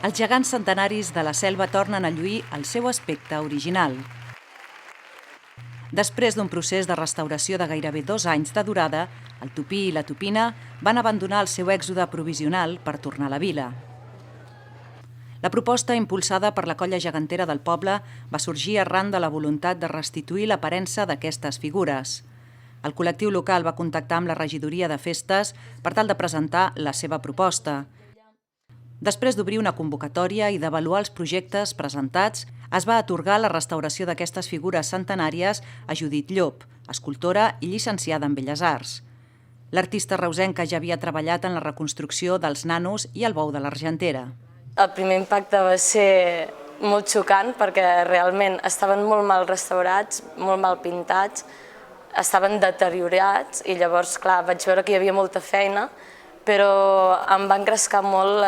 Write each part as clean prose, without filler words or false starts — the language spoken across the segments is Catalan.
Els gegants centenaris de la selva tornen a lluir el seu aspecte original. Després d'un procés de restauració de gairebé 2 anys de durada, el tupí i la tupina van abandonar el seu èxode provisional per tornar a la vila. La proposta, impulsada per la colla gegantera del poble, va sorgir arran de la voluntat de restituir l'aparença d'aquestes figures. El col·lectiu local va contactar amb la regidoria de festes per tal de presentar la seva proposta. Després d'obrir una convocatòria i d'avaluar els projectes presentats, es va atorgar la restauració d'aquestes figures centenàries a Judit Llop, escultora i llicenciada en Belles Arts. L'artista reusenca ja havia treballat en la reconstrucció dels nanos i el bou de l'Argentera. El primer impacte va ser molt xocant perquè realment estaven molt mal restaurats, molt mal pintats, estaven deteriorats i llavors, clar, vaig veure que hi havia molta feina, però em va engrescar molt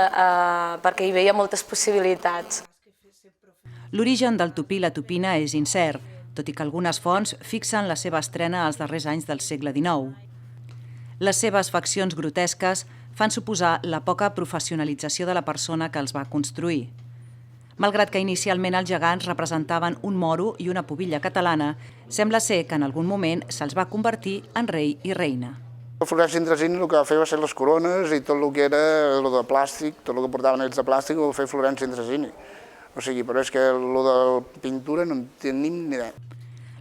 perquè hi veia moltes possibilitats. L'origen del tupí i la tupina és incert, tot i que algunes fonts fixen la seva estrena als darrers anys del segle XIX. Les seves faccions grotesques fan suposar la poca professionalització de la persona que els va construir. Malgrat que inicialment els gegants representaven un moro i una pubilla catalana, sembla ser que en algun moment se'ls va convertir en rei i reina. El Florenci Andresini el que va fer va ser les corones i tot el que era el de plàstic, tot el que portaven ells de plàstic ho va fer Florenci Andresini. O sigui, però és que el de pintura no en tenim ni idea.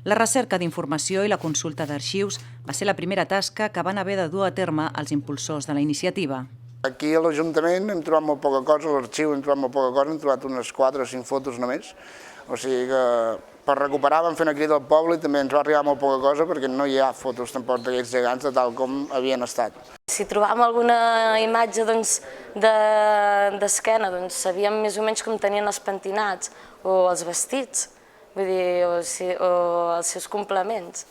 La recerca d'informació i la consulta d'arxius va ser la primera tasca que van haver de dur a terme els impulsors de la iniciativa. Aquí a l'Ajuntament hem trobat molt poca cosa, a l'arxiu hem trobat molt poca cosa, hem trobat unes 4 o 5 fotos només. O sigui que per recuperar vam fer una crida al poble i també ens va arribar molt poca cosa perquè no hi ha fotos tampoc d'aquests gegants de tal com havien estat. Si trobàvem alguna imatge d'esquena, sabíem més o menys com tenien els pentinats o els vestits, vull dir, o els seus complements.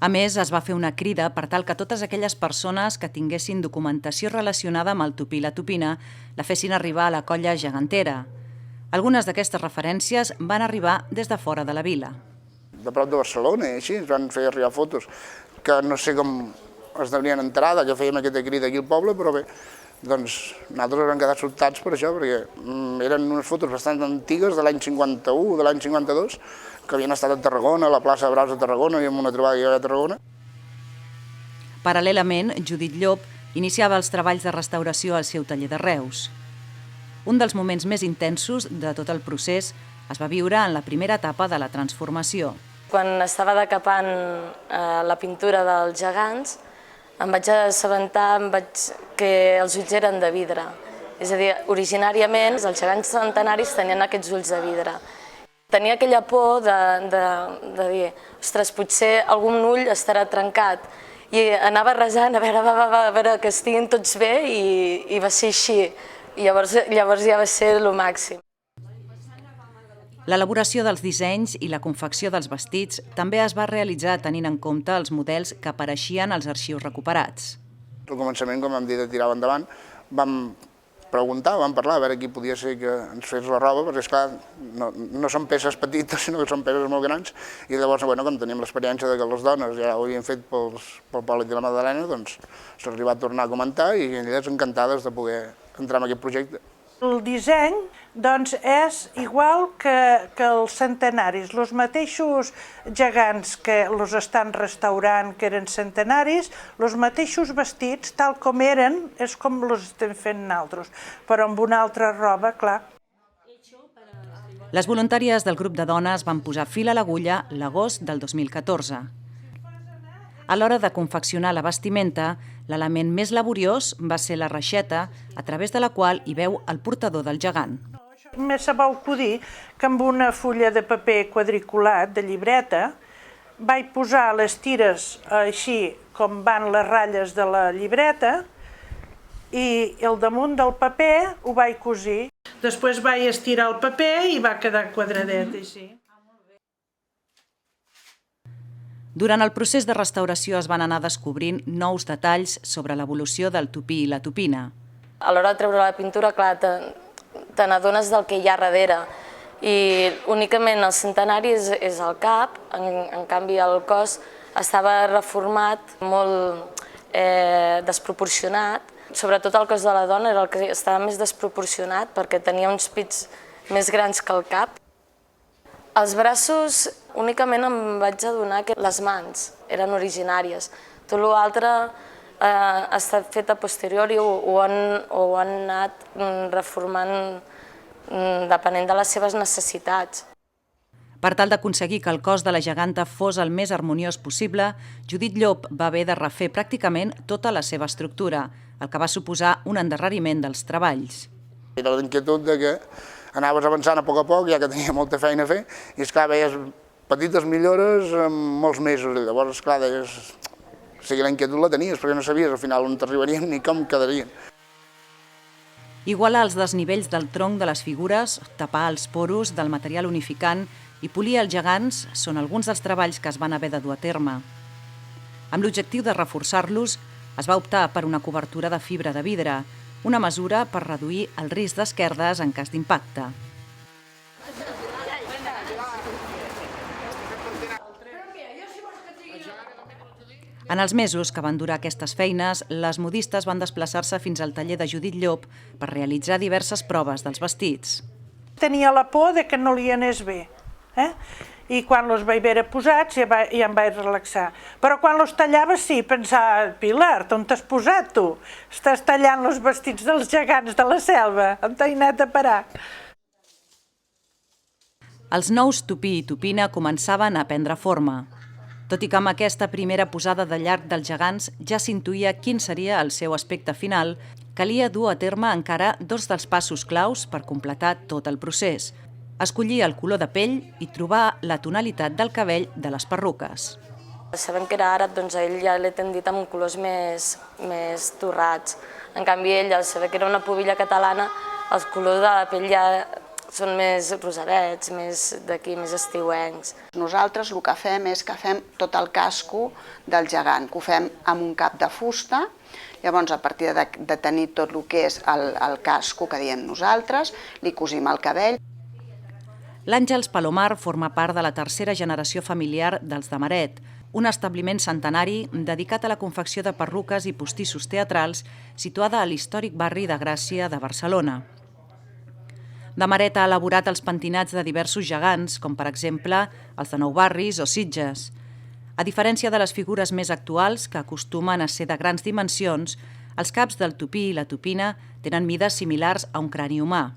A més, es va fer una crida per tal que totes aquelles persones que tinguessin documentació relacionada amb el tupí i la tupina la fessin arribar a la colla gegantera. Algunes d'aquestes referències van arribar des de fora de la vila. De prop de Barcelona, així, ens van fer arribar fotos que no sé com es deurien enterar que fèiem aquesta crida aquí al poble, però bé, doncs nosaltres vam quedar sobtats per això, perquè eren unes fotos bastant antigues de l'any 51, de l'any 52, que havien estat a Tarragona, a la plaça de Braus de Tarragona, i en una trobada que hi havia a Tarragona. Paral·lelament, Judit Llop iniciava els treballs de restauració al seu taller de Reus. Un dels moments més intensos de tot el procés es va viure en la primera etapa de la transformació. Quan estava decapant la pintura dels gegants, em vaig assabentar que els ulls eren de vidre. És a dir, originàriament els gegants centenaris tenien aquests ulls de vidre. Tenia aquella por de dir, ostres, potser algun ull estarà trencat. I anava resant a veure que estiguin tots bé i va ser així. I llavors ja va ser el màxim. L'elaboració dels dissenys i la confecció dels vestits també es va realitzar tenint en compte els models que apareixien als arxius recuperats. Al començament, com vam dir de tirar endavant, vam preguntar, vam parlar a veure qui podia ser que ens fes la roba, perquè esclar, no són peces petites, sinó que són peces molt grans, i llavors, com teníem l'experiència que les dones ja ho havien fet pel Pol i la Madalena, doncs s'ha arribat a tornar a comentar i elles encantades de poder entrar en aquest projecte. El disseny és igual que els centenaris, els mateixos gegants que els estan restaurant, que eren centenaris, els mateixos vestits, tal com eren, és com els estem fent nosaltres, però amb una altra roba, clar. Les voluntàries del grup de dones van posar fil a l'agulla l'agost del 2014. A l'hora de confeccionar la vestimenta, l'element més laboriós va ser la reixeta, a través de la qual hi veu el portador del gegant. Més se va acudir que amb una fulla de paper quadriculat de llibreta vaig posar les tires així com van les ratlles de la llibreta i al damunt del paper ho vaig cosir. Després vaig estirar el paper i va quedar quadradet així. Durant el procés de restauració es van anar descobrint nous detalls sobre l'evolució del tupí i la tupina. A l'hora de treure la pintura, clar, te n'adones del que hi ha darrere. I únicament el centenari és el cap, en canvi el cos estava reformat, molt desproporcionat. sobretot el cos de la dona era el que estava més desproporcionat perquè tenia uns pits més grans que el cap. Els braços únicament em vaig adonar que les mans eren originàries. Tot l'altre ha estat fet a posteriori o ho han anat reformant depenent de les seves necessitats. Per tal d'aconseguir que el cos de la geganta fos el més harmoniós possible, Judit Llop va haver de refer pràcticament tota la seva estructura, el que va suposar un endarreriment dels treballs. Era la inquietud de que anaves avançant a poc, ja que tenia molta feina a fer, i esclar, veies petites millores en molts mesos, i llavors, esclar, deies... O sigui, la inquietud la tenies, perquè no sabies al final on t'arribarien ni com quedarien. Igualar els desnivells del tronc de les figures, tapar els poros del material unificant i polir els gegants són alguns dels treballs que es van haver de dur a terme. Amb l'objectiu de reforçar-los, es va optar per una cobertura de fibra de vidre, una mesura per reduir el risc d'esquerdes en cas d'impacte. En els mesos que van durar aquestes feines, les modistes van desplaçar-se fins al taller de Judit Llop per realitzar diverses proves dels vestits. Tenia la por de que no li anés bé, i quan els vaig veure posats ja em vaig relaxar. Però quan els tallava sí, pensava, Pilar, on t'has posat tu? Estàs tallant els vestits dels gegants de la selva, on t'he anat a parar? Els nous tupí i tupina començaven a prendre forma. Tot i que amb aquesta primera posada de llarg dels gegants ja s'intuïa quin seria el seu aspecte final, calia dur a terme encara dos dels passos claus per completar tot el procés: escollir el color de pell i trobar la tonalitat del cabell de les perruques. Sabem que era àrab, doncs a ell ja l'he tendit amb colors més torrats. En canvi, ell, al saber que era una pubilla catalana, els colors de la pell ja són més rosadets, més d'aquí, més estiuencs. Nosaltres el que fem és que fem tot el casco del gegant, que ho fem amb un cap de fusta. Llavors, a partir de tenir tot el que és el casco que diem nosaltres, li cosim el cabell. L'Àngels Palomar forma part de la tercera generació familiar dels Demaret, un establiment centenari dedicat a la confecció de perruques i postissos teatrals situada a l'històric barri de Gràcia de Barcelona. Demaret ha elaborat els pentinats de diversos gegants, com per exemple els de Nou Barris o Sitges. A diferència de les figures més actuals, que acostumen a ser de grans dimensions, els caps del tupí i la tupina tenen mides similars a un crani humà.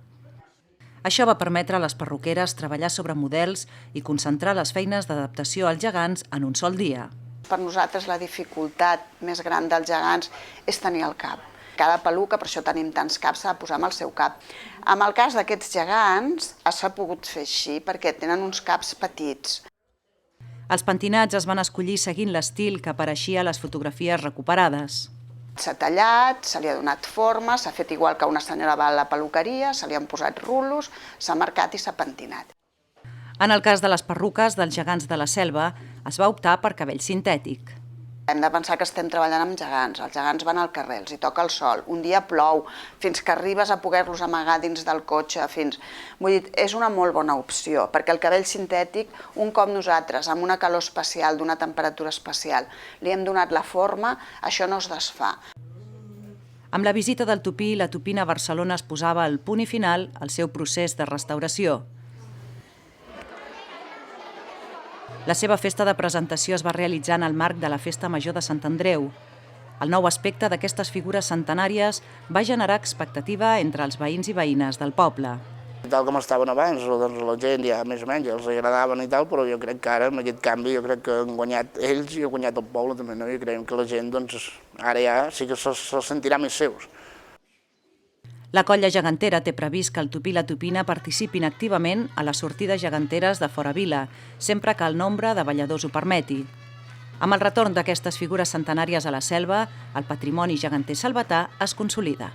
Això va permetre a les perruqueres treballar sobre models i concentrar les feines d'adaptació als gegants en un sol dia. Per nosaltres la dificultat més gran dels gegants és tenir el cap. Cada peluca, per això tenim tants caps, s'ha de posar amb el seu cap. En el cas d'aquests gegants s'ha pogut fer així perquè tenen uns caps petits. Els pentinats es van escollir seguint l'estil que apareixia a les fotografies recuperades. S'ha tallat, se li ha donat forma, s'ha fet igual que una senyora va a la peluqueria, se li han posat rulos, s'ha marcat i s'ha pentinat. En el cas de les perruques dels gegants de la selva, es va optar per cabell sintètic. Hem de pensar que estem treballant amb gegants. Els gegants van al carrer, els hi toca el sol, un dia plou, fins que arribes a poder-los amagar dins del cotxe. Vull dir, és una molt bona opció, perquè el cabell sintètic, un cop nosaltres, amb una calor especial, d'una temperatura especial, li hem donat la forma, això no es desfà. Amb la visita del tupí, la tupina a Barcelona es posava el punt i final al seu procés de restauració. La seva festa de presentació es va realitzar en el marc de la Festa Major de Sant Andreu. El nou aspecte d'aquestes figures centenàries va generar expectativa entre els veïns i veïnes del poble. Tal com estaven abans, doncs la gent ja més o menys els agradaven i tal, però jo crec que ara amb aquest canvi jo crec que han guanyat ells i ha guanyat el poble també, no? I creiem que la gent doncs ara ja sí que se'ls sentirà més seus. La colla gegantera té previst que el tupí i la tupina participin activament a les sortides geganteres de fora vila, sempre que el nombre de balladors ho permeti. Amb el retorn d'aquestes figures centenàries a la selva, el patrimoni geganter selvatà es consolida.